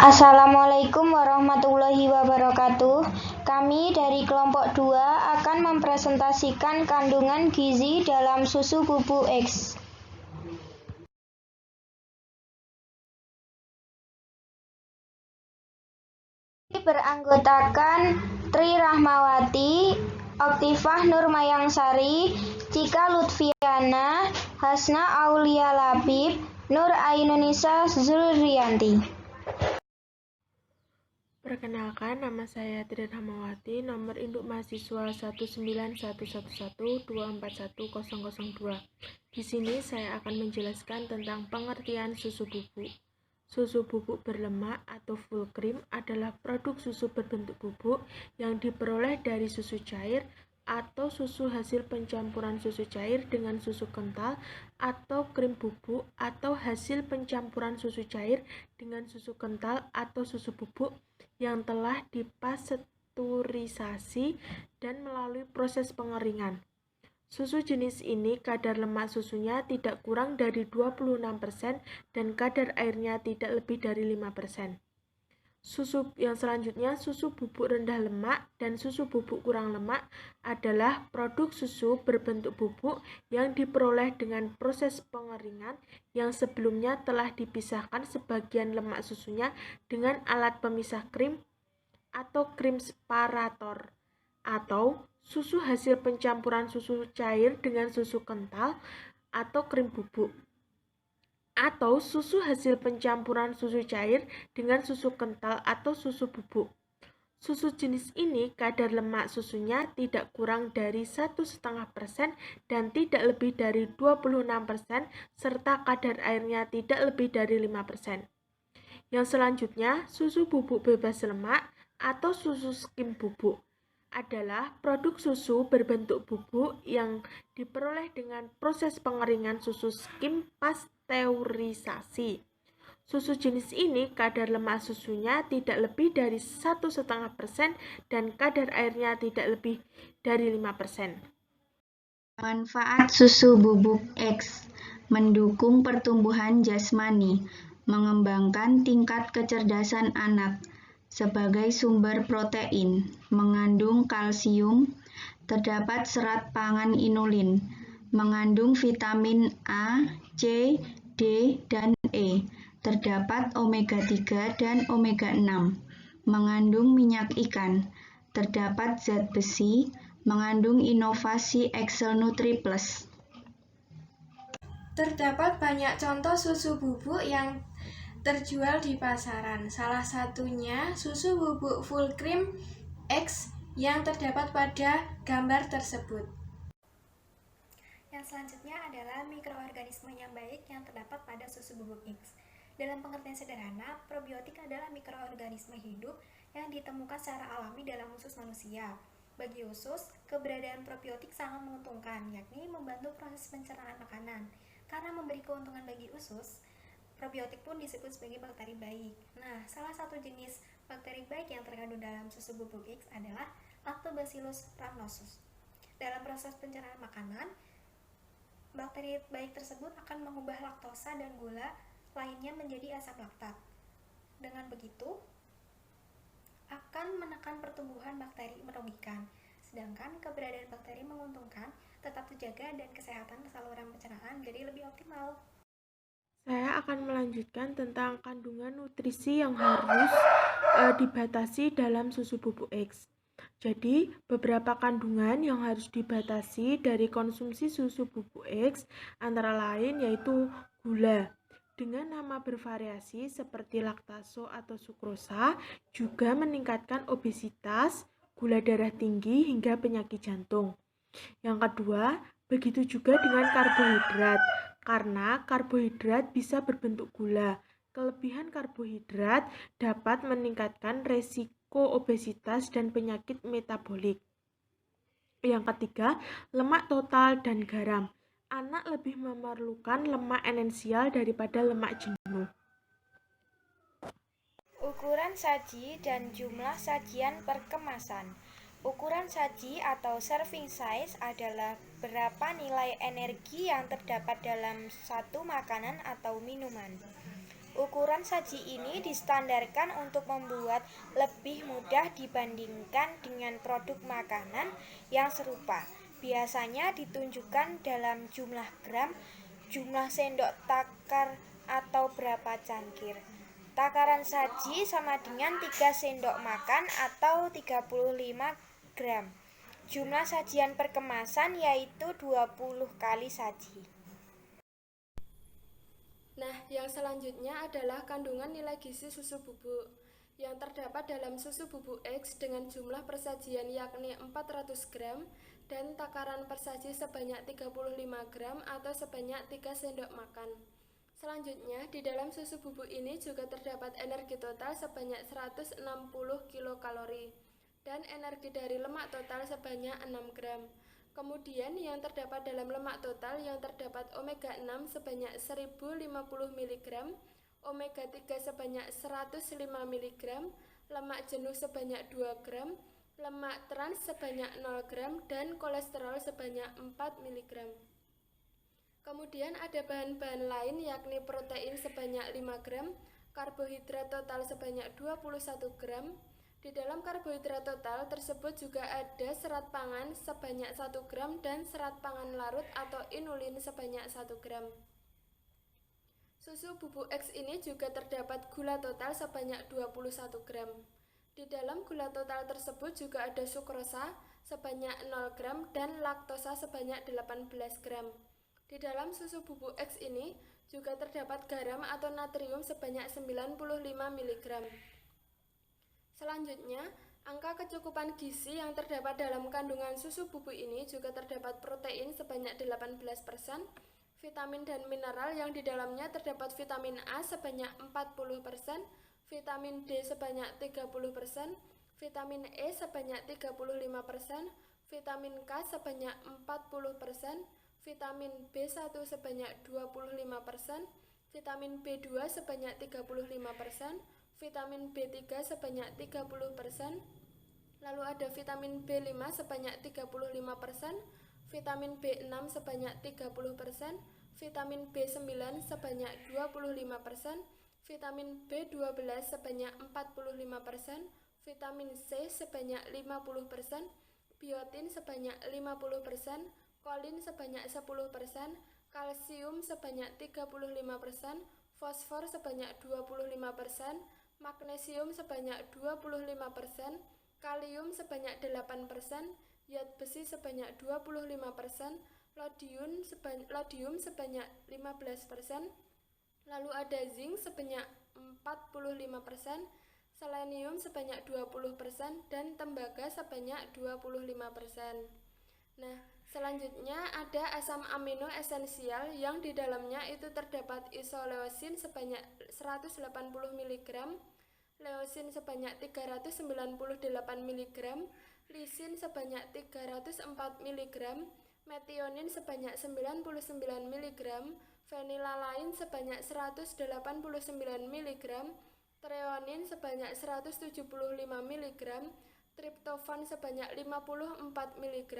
Assalamualaikum warahmatullahi wabarakatuh. Kami dari kelompok 2 akan mempresentasikan kandungan gizi dalam susu bubuk X. Beranggotakan Tri Rahmawati, Oktifah Nurmayangsari, Cika Lutfiana, Hasna Aulia Labib, Nur Ainunisa Zulrianti. Perkenalkan, nama saya Tri Rahmawati, nomor induk mahasiswa 19112410002. Di sini saya akan menjelaskan tentang pengertian susu bubuk. Susu bubuk berlemak atau full cream adalah produk susu berbentuk bubuk yang diperoleh dari susu cair atau susu hasil pencampuran susu cair dengan susu kental atau krim bubuk atau hasil pencampuran susu cair dengan susu kental atau susu bubuk yang telah dipasteurisasi dan melalui proses pengeringan. Susu jenis ini kadar lemak susunya tidak kurang dari 26% dan kadar airnya tidak lebih dari 5%. Susu yang selanjutnya, susu bubuk rendah lemak dan susu bubuk kurang lemak adalah produk susu berbentuk bubuk yang diperoleh dengan proses pengeringan yang sebelumnya telah dipisahkan sebagian lemak susunya dengan alat pemisah krim atau krim separator, atau susu hasil pencampuran susu cair dengan susu kental atau krim bubuk, atau susu hasil pencampuran susu cair dengan susu kental atau susu bubuk. Susu jenis ini kadar lemak susunya tidak kurang dari 1,5% dan tidak lebih dari 26% serta kadar airnya tidak lebih dari 5%. Yang selanjutnya, susu bubuk bebas lemak atau susu skim bubuk adalah produk susu berbentuk bubuk yang diperoleh dengan proses pengeringan susu skim pasteurisasi. Susu jenis ini kadar lemak susunya tidak lebih dari 1,5% dan kadar airnya tidak lebih dari 5%. Manfaat susu bubuk X: mendukung pertumbuhan jasmani, mengembangkan tingkat kecerdasan anak, sebagai sumber protein, mengandung kalsium, terdapat serat pangan inulin, mengandung vitamin A, C, D, dan E, terdapat omega 3 dan omega 6, mengandung minyak ikan, terdapat zat besi, mengandung inovasi Excel Nutri Plus. Terdapat banyak contoh susu bubuk yang terjual di pasaran. Salah satunya susu bubuk full cream X yang terdapat pada gambar tersebut. Yang selanjutnya adalah mikroorganisme yang baik yang terdapat pada susu bubuk X. Dalam pengertian sederhana, probiotik adalah mikroorganisme hidup yang ditemukan secara alami dalam usus manusia. Bagi usus, keberadaan probiotik sangat menguntungkan, yakni membantu proses pencernaan makanan. Karena memberi keuntungan bagi usus, probiotik pun disebut sebagai bakteri baik. Nah, salah satu jenis bakteri baik yang terkandung dalam susu bubuk X adalah Lactobacillus rhamnosus. Dalam proses pencernaan makanan, bakteri baik tersebut akan mengubah laktosa dan gula lainnya menjadi asam laktat. Dengan begitu, akan menekan pertumbuhan bakteri merugikan, sedangkan keberadaan bakteri menguntungkan, tetap terjaga dan kesehatan saluran pencernaan jadi lebih optimal. Saya akan melanjutkan tentang kandungan nutrisi yang harus dibatasi dalam susu bubuk X. Jadi, beberapa kandungan yang harus dibatasi dari konsumsi susu bubuk X antara lain yaitu gula dengan nama bervariasi seperti laktaso atau sukrosa, juga meningkatkan obesitas, gula darah tinggi hingga penyakit jantung. Yang kedua, begitu juga dengan karbohidrat, karena karbohidrat bisa berbentuk gula. Kelebihan karbohidrat dapat meningkatkan resiko obesitas dan penyakit metabolik. Yang ketiga, lemak total dan garam. Anak lebih memerlukan lemak esensial daripada lemak jenuh. Ukuran saji dan jumlah sajian per kemasan. Ukuran saji atau serving size adalah berapa nilai energi yang terdapat dalam satu makanan atau minuman. Ukuran saji ini distandarkan untuk membuat lebih mudah dibandingkan dengan produk makanan yang serupa. Biasanya ditunjukkan dalam jumlah gram, jumlah sendok takar atau berapa cangkir. Takaran saji sama dengan 3 sendok makan atau 35 gram. Jumlah sajian per kemasan yaitu 20 kali saji. Nah, yang selanjutnya adalah kandungan nilai gizi susu bubuk yang terdapat dalam susu bubuk X dengan jumlah persajian yakni 400 gram dan takaran persaji sebanyak 35 gram atau sebanyak 3 sendok makan. Selanjutnya, di dalam susu bubuk ini juga terdapat energi total sebanyak 160 kilokalori dan energi dari lemak total sebanyak 6 gram. Kemudian yang terdapat dalam lemak total yang terdapat omega 6 sebanyak 1050 mg, omega 3 sebanyak 105 mg, lemak jenuh sebanyak 2 gram, lemak trans sebanyak 0 gram, dan kolesterol sebanyak 4 mg. Kemudian ada bahan-bahan lain yakni protein sebanyak 5 gram, karbohidrat total sebanyak 21 gram. Di dalam karbohidrat total tersebut juga ada serat pangan sebanyak 1 gram dan serat pangan larut atau inulin sebanyak 1 gram. Susu bubuk X ini juga terdapat gula total sebanyak 21 gram. Di dalam gula total tersebut juga ada sukrosa sebanyak 0 gram dan laktosa sebanyak 18 gram. Di dalam susu bubuk X ini juga terdapat garam atau natrium sebanyak 95 mg. Selanjutnya, angka kecukupan gizi yang terdapat dalam kandungan susu bubuk ini juga terdapat protein sebanyak 18%, vitamin dan mineral yang di dalamnya terdapat vitamin A sebanyak 40%, vitamin D sebanyak 30%, vitamin E sebanyak 35%, vitamin K sebanyak 40%, vitamin B1 sebanyak 25%, vitamin B2 sebanyak 35%, vitamin B3 sebanyak 30%, lalu ada vitamin B5 sebanyak 35%, vitamin B6 sebanyak 30%, vitamin B9 sebanyak 25%, vitamin B12 sebanyak 45%, vitamin C sebanyak 50%, biotin sebanyak 50%, kolin sebanyak 10%, kalsium sebanyak 35%, fosfor sebanyak 25%, magnesium sebanyak 25%, kalium sebanyak 8%, zat besi sebanyak 25%, lodium sebanyak 15%, lalu ada zinc sebanyak 45%, selenium sebanyak 20%, dan tembaga sebanyak 25%. Nah, selanjutnya ada asam amino esensial yang di dalamnya itu terdapat isoleusin sebanyak 180 mg, leusin sebanyak 398 mg, lisin sebanyak 304 mg, metionin sebanyak 99 mg, fenilalain sebanyak 189 mg, treonin sebanyak 175 mg, triptofan sebanyak 54 mg,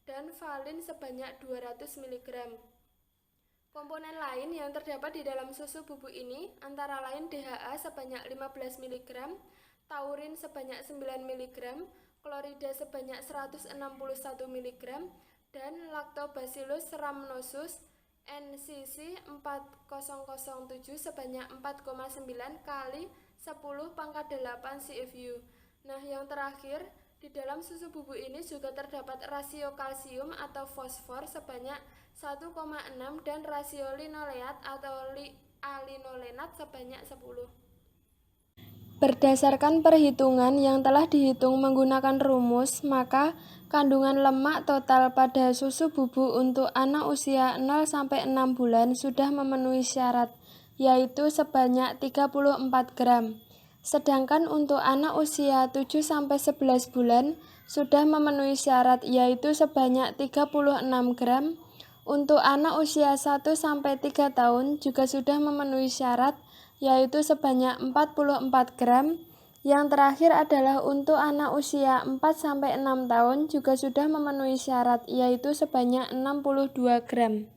dan valin sebanyak 200 mg. Komponen lain yang terdapat di dalam susu bubuk ini antara lain DHA sebanyak 15 mg, taurin sebanyak 9 mg, klorida sebanyak 161 mg, dan lactobacillus rhamnosus NCC 4007 sebanyak 4,9 kali 10⁸ CFU. Nah, yang terakhir, di dalam susu bubuk ini juga terdapat rasio kalsium atau fosfor sebanyak 1,6 dan rasio linoleat atau alinolenat sebanyak 10. Berdasarkan perhitungan yang telah dihitung menggunakan rumus, maka kandungan lemak total pada susu bubuk untuk anak usia 0-6 bulan sudah memenuhi syarat, yaitu sebanyak 34 gram. Sedangkan untuk anak usia 7-11 bulan sudah memenuhi syarat, yaitu sebanyak 36 gram. Untuk anak usia 1-3 tahun juga sudah memenuhi syarat, yaitu sebanyak 44 gram. Yang terakhir adalah untuk anak usia 4-6 tahun juga sudah memenuhi syarat, yaitu sebanyak 62 gram.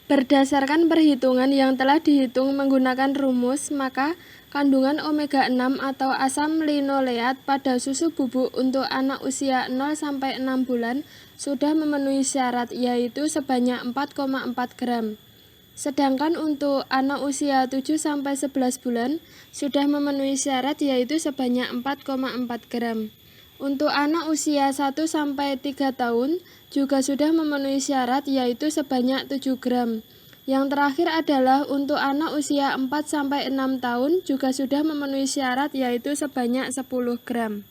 Berdasarkan perhitungan yang telah dihitung menggunakan rumus, maka kandungan omega 6 atau asam linoleat pada susu bubuk untuk anak usia 0-6 bulan sudah memenuhi syarat, yaitu sebanyak 4,4 gram. Sedangkan untuk anak usia 7-11 bulan sudah memenuhi syarat, yaitu sebanyak 4,4 gram. Untuk anak usia 1-3 tahun juga sudah memenuhi syarat, yaitu sebanyak 7 gram. Yang terakhir adalah untuk anak usia 4-6 tahun juga sudah memenuhi syarat, yaitu sebanyak 10 gram.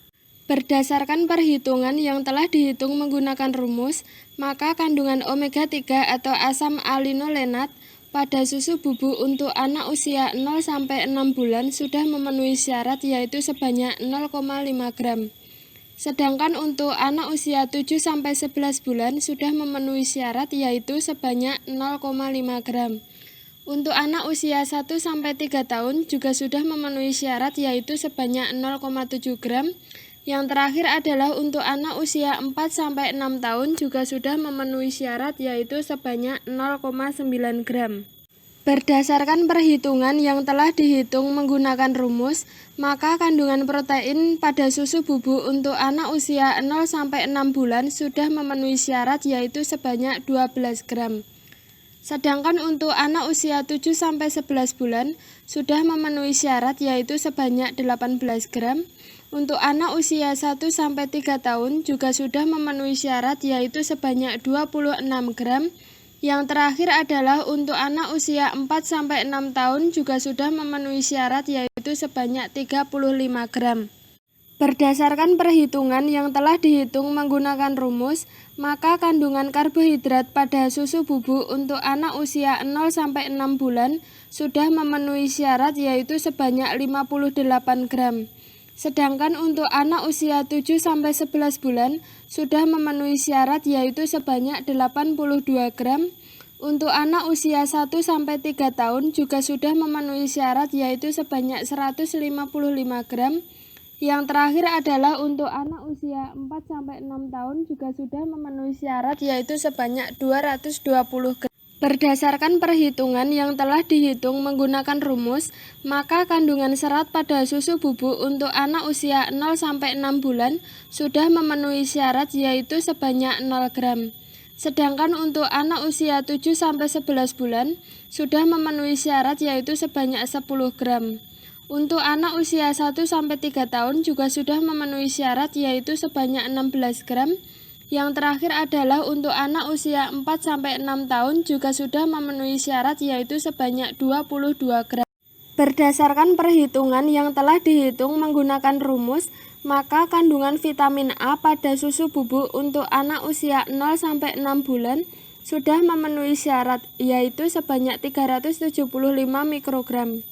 Berdasarkan perhitungan yang telah dihitung menggunakan rumus, maka kandungan omega 3 atau asam alinolenat pada susu bubuk untuk anak usia 0-6 bulan sudah memenuhi syarat, yaitu sebanyak 0,5 gram. Sedangkan untuk anak usia 7-11 bulan sudah memenuhi syarat, yaitu sebanyak 0,5 gram. Untuk anak usia 1-3 tahun juga sudah memenuhi syarat, yaitu sebanyak 0,7 gram. Yang terakhir adalah untuk anak usia 4-6 tahun juga sudah memenuhi syarat, yaitu sebanyak 0,9 gram. Berdasarkan perhitungan yang telah dihitung menggunakan rumus, maka kandungan protein pada susu bubuk untuk anak usia 0-6 bulan sudah memenuhi syarat, yaitu sebanyak 12 gram. Sedangkan untuk anak usia 7-11 bulan sudah memenuhi syarat, yaitu sebanyak 18 gram. Untuk anak usia 1-3 tahun juga sudah memenuhi syarat, yaitu sebanyak 26 gram. Yang terakhir adalah untuk anak usia 4-6 tahun juga sudah memenuhi syarat, yaitu sebanyak 35 gram. Berdasarkan perhitungan yang telah dihitung menggunakan rumus, maka kandungan karbohidrat pada susu bubuk untuk anak usia 0-6 bulan sudah memenuhi syarat, yaitu sebanyak 58 gram. Sedangkan untuk anak usia 7-11 bulan sudah memenuhi syarat, yaitu sebanyak 82 gram. Untuk anak usia 1-3 tahun juga sudah memenuhi syarat, yaitu sebanyak 155 gram. Yang terakhir adalah untuk anak usia 4-6 tahun juga sudah memenuhi syarat, yaitu sebanyak 220 gram. Berdasarkan perhitungan yang telah dihitung menggunakan rumus, maka kandungan serat pada susu bubuk untuk anak usia 0-6 bulan sudah memenuhi syarat, yaitu sebanyak 0 gram. Sedangkan untuk anak usia 7-11 bulan sudah memenuhi syarat, yaitu sebanyak 10 gram. Untuk anak usia 1-3 tahun juga sudah memenuhi syarat, yaitu sebanyak 16 gram. Yang terakhir adalah untuk anak usia 4-6 tahun juga sudah memenuhi syarat, yaitu sebanyak 22 gram. Berdasarkan perhitungan yang telah dihitung menggunakan rumus, maka kandungan vitamin A pada susu bubuk untuk anak usia 0-6 bulan sudah memenuhi syarat, yaitu sebanyak 375 mikrogram.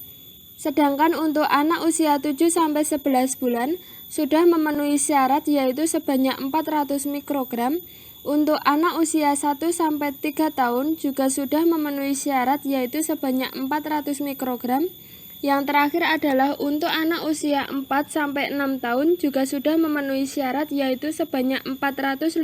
Sedangkan untuk anak usia 7-11 bulan sudah memenuhi syarat, yaitu sebanyak 400 mikrogram. Untuk anak usia 1-3 tahun juga sudah memenuhi syarat, yaitu sebanyak 400 mikrogram. Yang terakhir adalah untuk anak usia 4-6 tahun juga sudah memenuhi syarat, yaitu sebanyak 450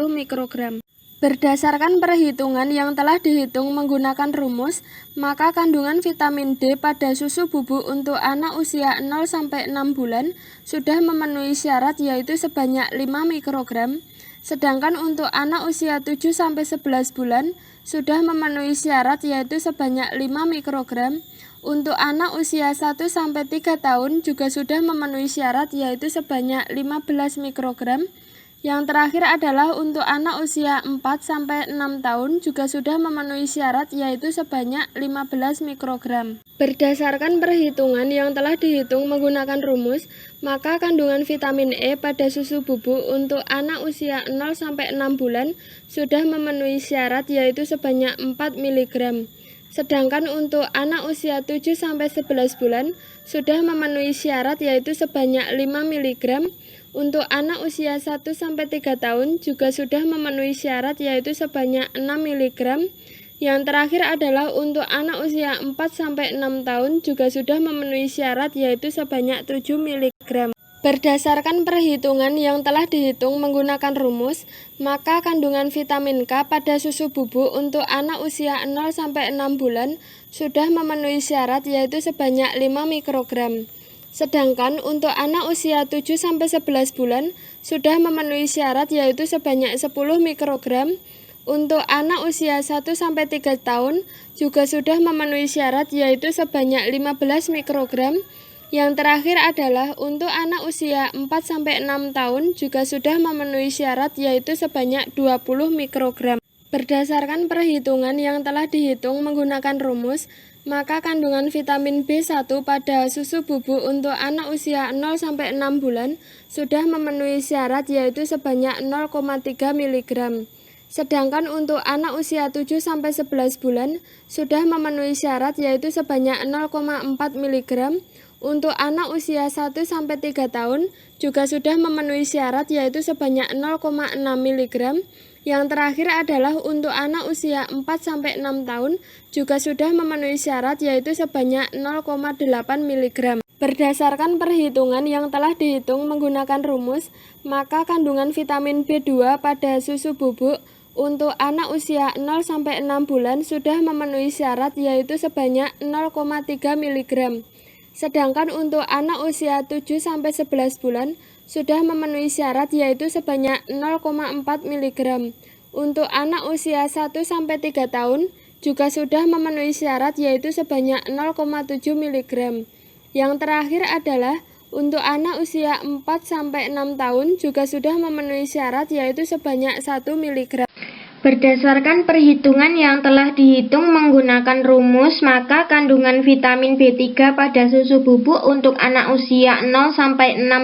mikrogram. Berdasarkan perhitungan yang telah dihitung menggunakan rumus, maka kandungan vitamin D pada susu bubuk untuk anak usia 0-6 bulan sudah memenuhi syarat, yaitu sebanyak 5 mikrogram. Sedangkan untuk anak usia 7-11 bulan sudah memenuhi syarat, yaitu sebanyak 5 mikrogram. Untuk anak usia 1-3 tahun juga sudah memenuhi syarat, yaitu sebanyak 15 mikrogram. Yang terakhir adalah untuk anak usia 4-6 tahun juga sudah memenuhi syarat, yaitu sebanyak 15 mikrogram. Berdasarkan perhitungan yang telah dihitung menggunakan rumus, maka kandungan vitamin E pada susu bubuk untuk anak usia 0-6 bulan sudah memenuhi syarat, yaitu sebanyak 4 mg. Sedangkan untuk anak usia 7-11 bulan sudah memenuhi syarat, yaitu sebanyak 5 mg. Untuk anak usia 1-3 tahun juga sudah memenuhi syarat, yaitu sebanyak 6 mg. Yang terakhir adalah untuk anak usia 4-6 tahun juga sudah memenuhi syarat, yaitu sebanyak 7 mg. Berdasarkan perhitungan yang telah dihitung menggunakan rumus, maka kandungan vitamin K pada susu bubuk untuk anak usia 0-6 bulan sudah memenuhi syarat yaitu sebanyak 5 mikrogram. Sedangkan untuk anak usia 7-11 bulan sudah memenuhi syarat yaitu sebanyak 10 mikrogram. Untuk anak usia 1-3 tahun juga sudah memenuhi syarat yaitu sebanyak 15 mikrogram. Yang terakhir adalah untuk anak usia 4-6 tahun juga sudah memenuhi syarat yaitu sebanyak 20 mikrogram. Berdasarkan perhitungan yang telah dihitung menggunakan rumus, maka kandungan vitamin B1 pada susu bubuk untuk anak usia 0-6 bulan sudah memenuhi syarat yaitu sebanyak 0,3 mg. Sedangkan untuk anak usia 7-11 bulan sudah memenuhi syarat yaitu sebanyak 0,4 mg. Untuk anak usia 1-3 tahun juga sudah memenuhi syarat yaitu sebanyak 0,6 mg. Yang terakhir adalah untuk anak usia 4-6 tahun juga sudah memenuhi syarat yaitu sebanyak 0,8 mg. Berdasarkan perhitungan yang telah dihitung menggunakan rumus, maka kandungan vitamin B2 pada susu bubuk untuk anak usia 0-6 bulan sudah memenuhi syarat yaitu sebanyak 0,3 mg. Sedangkan untuk anak usia 7-11 bulan sudah memenuhi syarat yaitu sebanyak 0,4 mg. Untuk anak usia 1-3 tahun juga sudah memenuhi syarat yaitu sebanyak 0,7 mg. Yang terakhir adalah untuk anak usia 4-6 tahun juga sudah memenuhi syarat yaitu sebanyak 1 mg. Berdasarkan perhitungan yang telah dihitung menggunakan rumus, maka kandungan vitamin B3 pada susu bubuk untuk anak usia 0-6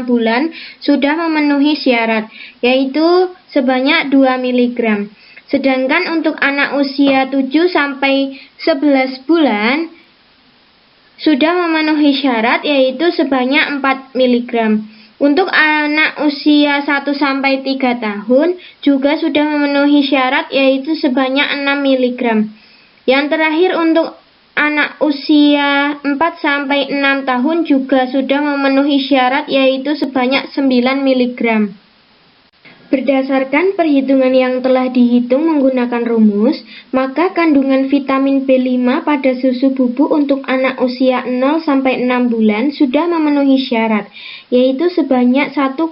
bulan sudah memenuhi syarat, yaitu sebanyak 2 mg. Sedangkan untuk anak usia 7-11 bulan sudah memenuhi syarat, yaitu sebanyak 4 mg. Untuk anak usia 1-3 tahun juga sudah memenuhi syarat yaitu sebanyak 6 mg. Yang terakhir untuk anak usia 4-6 tahun juga sudah memenuhi syarat yaitu sebanyak 9 mg. Berdasarkan perhitungan yang telah dihitung menggunakan rumus, maka kandungan vitamin B5 pada susu bubuk untuk anak usia 0-6 bulan sudah memenuhi syarat, yaitu sebanyak 1,7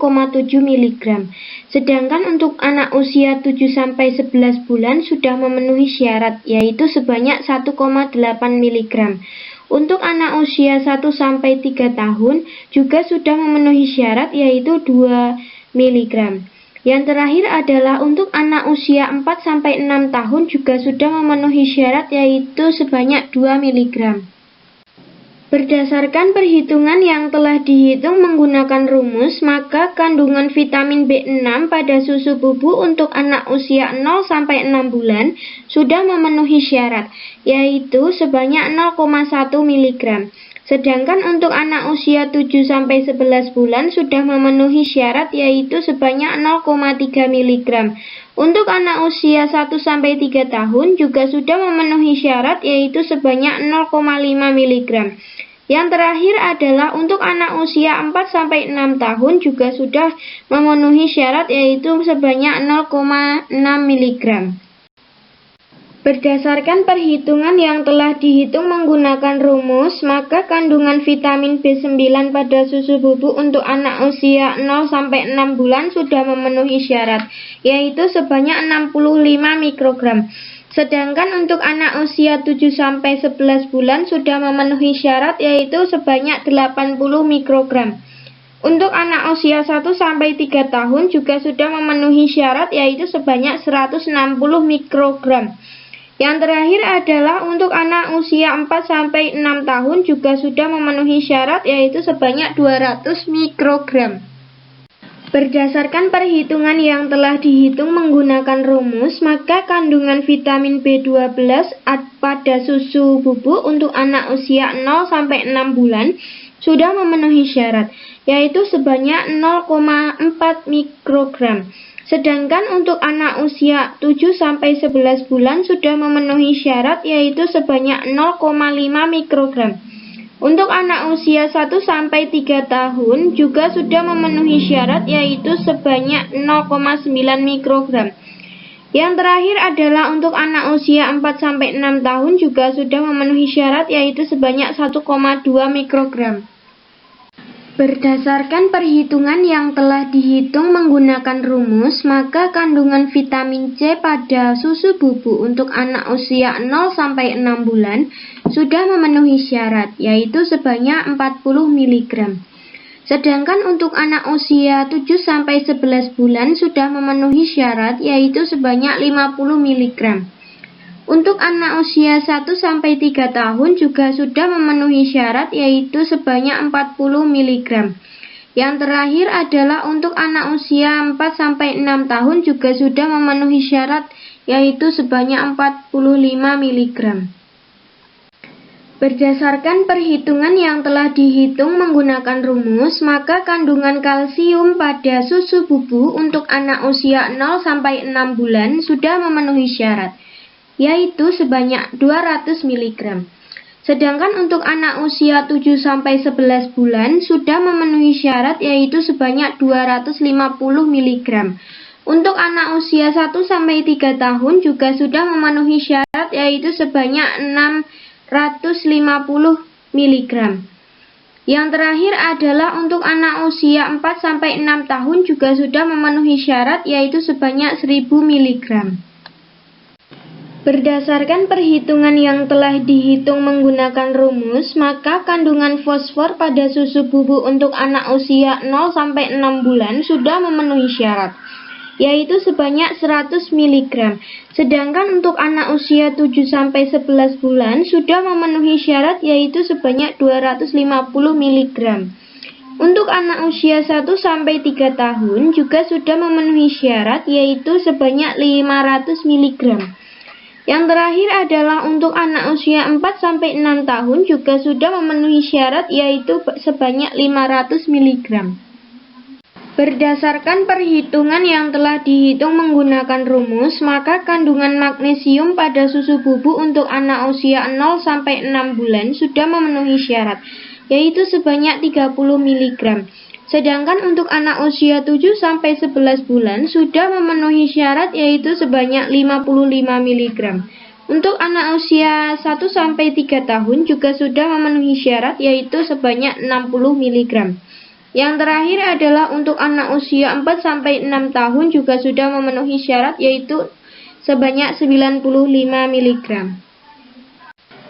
mg. Sedangkan untuk anak usia 7-11 bulan sudah memenuhi syarat, yaitu sebanyak 1,8 mg. Untuk anak usia 1-3 tahun juga sudah memenuhi syarat, yaitu 2 mg. Yang terakhir adalah untuk anak usia 4-6 tahun juga sudah memenuhi syarat yaitu sebanyak 2 mg. Berdasarkan perhitungan yang telah dihitung menggunakan rumus, maka kandungan vitamin B6 pada susu bubuk untuk anak usia 0-6 bulan sudah memenuhi syarat, yaitu sebanyak 0,1 mg. Sedangkan untuk anak usia 7-11 bulan sudah memenuhi syarat yaitu sebanyak 0,3 mg. Untuk anak usia 1-3 tahun juga sudah memenuhi syarat yaitu sebanyak 0,5 mg. Yang terakhir adalah untuk anak usia 4-6 tahun juga sudah memenuhi syarat yaitu sebanyak 0,6 mg. Berdasarkan perhitungan yang telah dihitung menggunakan rumus, maka kandungan vitamin B9 pada susu bubuk untuk anak usia 0-6 bulan sudah memenuhi syarat, yaitu sebanyak 65 mikrogram. Sedangkan untuk anak usia 7-11 bulan sudah memenuhi syarat, yaitu sebanyak 80 mikrogram. Untuk anak usia 1-3 tahun juga sudah memenuhi syarat, yaitu sebanyak 160 mikrogram. Yang terakhir adalah untuk anak usia 4-6 tahun juga sudah memenuhi syarat yaitu sebanyak 200 mikrogram. Berdasarkan perhitungan yang telah dihitung menggunakan rumus, maka kandungan vitamin B12 pada susu bubuk untuk anak usia 0-6 bulan sudah memenuhi syarat, yaitu sebanyak 0,4 mikrogram. Sedangkan untuk anak usia 7-11 bulan sudah memenuhi syarat yaitu sebanyak 0,5 mikrogram. Untuk anak usia 1-3 tahun juga sudah memenuhi syarat, yaitu sebanyak 0,9 mikrogram. Yang terakhir adalah untuk anak usia 4-6 tahun juga sudah memenuhi syarat, yaitu sebanyak 1,2 mikrogram. Berdasarkan perhitungan yang telah dihitung menggunakan rumus, maka kandungan vitamin C pada susu bubuk untuk anak usia 0-6 bulan sudah memenuhi syarat, yaitu sebanyak 40 mg. Sedangkan untuk anak usia 7-11 bulan sudah memenuhi syarat, yaitu sebanyak 50 mg. Untuk anak usia 1-3 tahun juga sudah memenuhi syarat, yaitu sebanyak 40 mg. Yang terakhir adalah untuk anak usia 4-6 tahun juga sudah memenuhi syarat, yaitu sebanyak 45 mg. Berdasarkan perhitungan yang telah dihitung menggunakan rumus, maka kandungan kalsium pada susu bubuk untuk anak usia 0-6 bulan sudah memenuhi syarat, yaitu sebanyak 200 mg. Sedangkan untuk anak usia 7-11 bulan sudah memenuhi syarat, yaitu sebanyak 250 mg. Untuk anak usia 1-3 tahun juga sudah memenuhi syarat, yaitu sebanyak 650 mg. Yang terakhir adalah untuk anak usia 4-6 tahun juga sudah memenuhi syarat, yaitu sebanyak 1000 mg. Berdasarkan perhitungan yang telah dihitung menggunakan rumus, maka kandungan fosfor pada susu bubuk untuk anak usia 0-6 bulan sudah memenuhi syarat, yaitu sebanyak 100 mg. Sedangkan untuk anak usia 7-11 bulan sudah memenuhi syarat, yaitu sebanyak 250 mg. Untuk anak usia 1-3 tahun juga sudah memenuhi syarat, yaitu sebanyak 500 mg. Yang terakhir adalah untuk anak usia 4-6 tahun juga sudah memenuhi syarat, yaitu sebanyak 500 mg. Berdasarkan perhitungan yang telah dihitung menggunakan rumus, maka kandungan magnesium pada susu bubuk untuk anak usia 0-6 bulan sudah memenuhi syarat, yaitu sebanyak 30 mg. Sedangkan untuk anak usia 7-11 bulan sudah memenuhi syarat, yaitu sebanyak 55 mg. Untuk anak usia 1-3 tahun juga sudah memenuhi syarat, yaitu sebanyak 60 mg. Yang terakhir adalah untuk anak usia 4-6 tahun juga sudah memenuhi syarat, yaitu sebanyak 95 mg.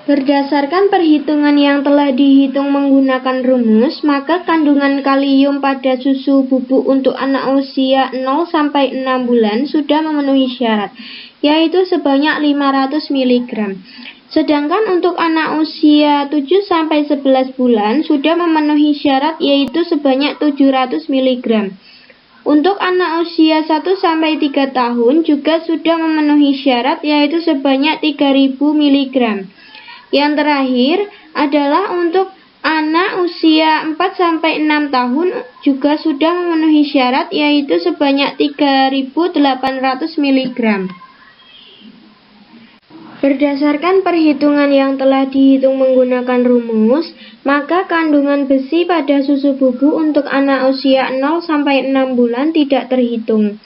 Berdasarkan perhitungan yang telah dihitung menggunakan rumus, maka kandungan kalium pada susu bubuk untuk anak usia 0-6 bulan sudah memenuhi syarat, yaitu sebanyak 500 mg. Sedangkan untuk anak usia 7-11 bulan sudah memenuhi syarat, yaitu sebanyak 700 mg. Untuk anak usia 1-3 tahun juga sudah memenuhi syarat, yaitu sebanyak 3000 mg. Yang terakhir adalah untuk anak usia 4-6 tahun juga sudah memenuhi syarat, yaitu sebanyak 3800 mg. Berdasarkan perhitungan yang telah dihitung menggunakan rumus, maka kandungan besi pada susu bubuk untuk anak usia 0-6 bulan tidak terhitung.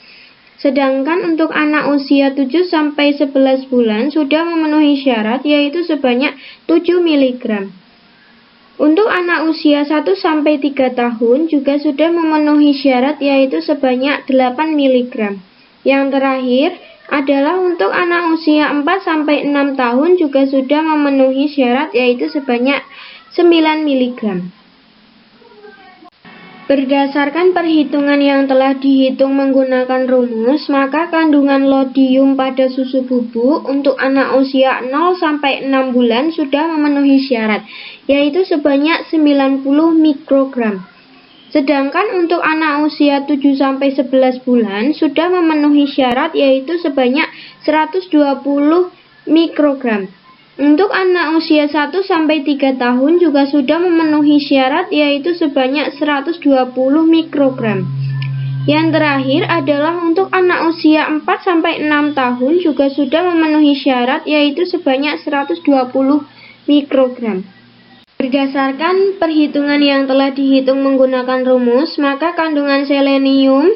Sedangkan untuk anak usia 7-11 bulan sudah memenuhi syarat, yaitu sebanyak 7 mg. Untuk anak usia 1-3 tahun juga sudah memenuhi syarat, yaitu sebanyak 8 mg. Yang terakhir adalah untuk anak usia 4-6 tahun juga sudah memenuhi syarat, yaitu sebanyak 9 mg. Berdasarkan perhitungan yang telah dihitung menggunakan rumus, maka kandungan lodium pada susu bubuk untuk anak usia 0-6 bulan sudah memenuhi syarat, yaitu sebanyak 90 mikrogram. Sedangkan untuk anak usia 7-11 bulan sudah memenuhi syarat, yaitu sebanyak 120 mikrogram. Untuk anak usia 1-3 tahun juga sudah memenuhi syarat, yaitu sebanyak 120 mikrogram. Yang terakhir adalah untuk anak usia 4-6 tahun juga sudah memenuhi syarat, yaitu sebanyak 120 mikrogram. Berdasarkan perhitungan yang telah dihitung menggunakan rumus, maka kandungan selenium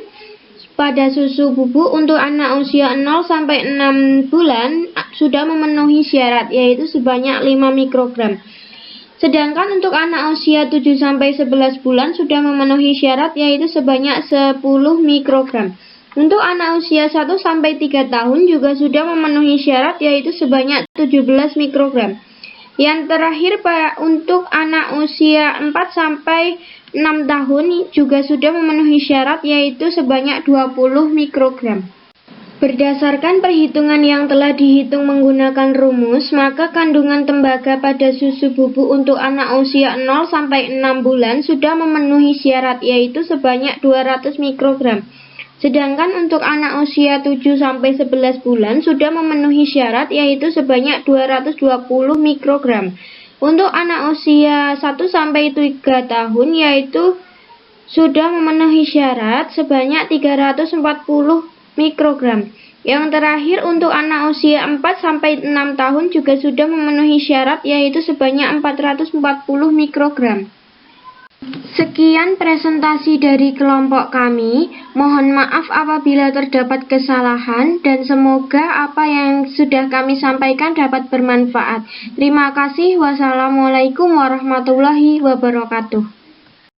pada susu bubuk untuk anak usia 0 sampai 6 bulan sudah memenuhi syarat, yaitu sebanyak 5 mikrogram. Sedangkan untuk anak usia 7 sampai 11 bulan sudah memenuhi syarat, yaitu sebanyak 10 mikrogram. Untuk anak usia 1 sampai 3 tahun juga sudah memenuhi syarat, yaitu sebanyak 17 mikrogram. Yang terakhir untuk anak usia 4 sampai 6 tahun juga sudah memenuhi syarat, yaitu sebanyak 20 mikrogram. Berdasarkan perhitungan yang telah dihitung menggunakan rumus, maka kandungan tembaga pada susu bubuk untuk anak usia 0 sampai 6 bulan sudah memenuhi syarat, yaitu sebanyak 200 mikrogram. Sedangkan untuk anak usia 7 sampai 11 bulan sudah memenuhi syarat, yaitu sebanyak 220 mikrogram. Untuk anak usia 1 sampai 3 tahun yaitu sudah memenuhi syarat sebanyak 340 mikrogram. Yang terakhir untuk anak usia 4 sampai 6 tahun juga sudah memenuhi syarat, yaitu sebanyak 440 mikrogram. Sekian presentasi dari kelompok kami. Mohon maaf apabila terdapat kesalahan dan semoga apa yang sudah kami sampaikan dapat bermanfaat. Terima kasih. Wassalamualaikum warahmatullahi wabarakatuh.